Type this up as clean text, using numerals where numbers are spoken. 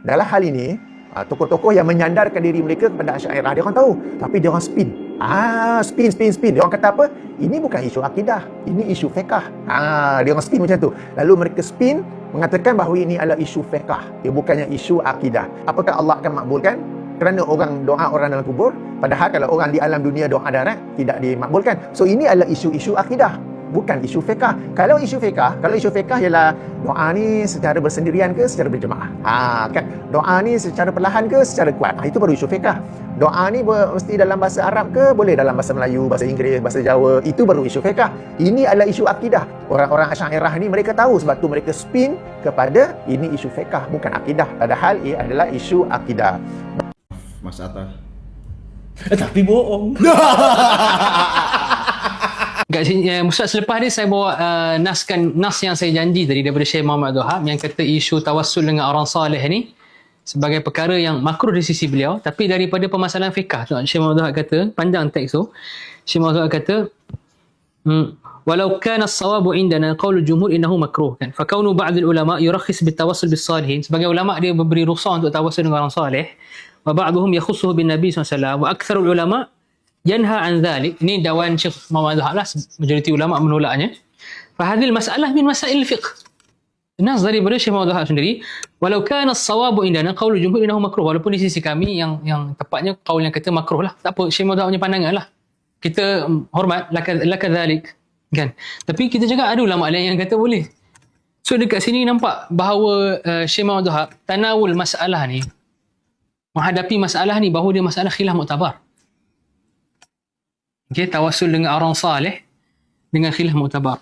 dalam hal ini, tokoh-tokoh yang menyandarkan diri mereka kepada Asy'ariyah, dia orang tahu, tapi dia orang spin. Spin. Dia orang kata apa? Ini bukan isu akidah, ini isu fiqh. Dia orang spin macam tu. Lalu mereka spin mengatakan bahawa ini adalah isu fiqh, dia bukannya isu akidah. Apakah Allah akan makbulkan kerana orang doa orang dalam kubur, padahal kalau orang di alam dunia doa darat tidak dimakbulkan? So ini adalah isu-isu akidah, bukan isu fiqh. Kalau isu fiqh ialah doa ni secara bersendirian ke secara berjemaah. Kan doa ni secara perlahan ke secara kuat. Itu baru isu fiqh. Doa ni mesti dalam bahasa Arab ke, boleh dalam bahasa Melayu, bahasa Inggeris, bahasa Jawa. Itu baru isu fiqh. Ini adalah isu akidah. Orang-orang Asy'ariyah ni mereka tahu, sebab tu mereka spin kepada ini isu fiqh, bukan akidah, padahal ia adalah isu akidah. Mas Atta. Tapi bohong. Kat sini, Ustaz, selepas ni saya bawa nas yang saya janji tadi daripada Syekh Muhammad Abdul Wahab yang kata isu tawassul dengan orang soleh ni sebagai perkara yang makruh di sisi beliau, tapi daripada permasalahan fiqh. Syekh Muhammad Abdul Wahab kata, panjang teks tu, Syekh Muhammad Abdul Wahab kata, walau kana as-sawabu indana qaulul jumhur innahu makruh, kan, fa kaunu ba'd al-ulama yurakhis bitawassul bis-salihin, sebagai ulama dia memberi rukhsah untuk tawassul dengan orang soleh, wa ba'dhum yakhussuhu bin nabi sallallahu alaihi wasallam wa aktsarul ulama yanha an dhalik. Ini dawan Syekh Muhammad Abdul Wahab lah, majoriti ulama menolaknya. Fa hadhil masalah min masail fiqh. Nas daripada Syekh Muhammad Abdul Wahab sendiri, walau kana as-sawabu indana qaulul jumhur innahu makruh, walaupun di sisi kami yang tepatnya kaul yang kata makruh lah. Tak apa, Syekh Muhammad Abdul Wahab punya pandangan lah, kita hormat laka dhalik, kan. Tapi kita cakap ada ulama lain yang kata boleh. So dekat sini nampak bahawa Syekh Muhammad Abdul Wahab tanawul masalah ni, menghadapi masalah ni bahawa dia masalah khilaf muktabar. Okay, tawassul dengan orang saleh dengan khilaf muktabar.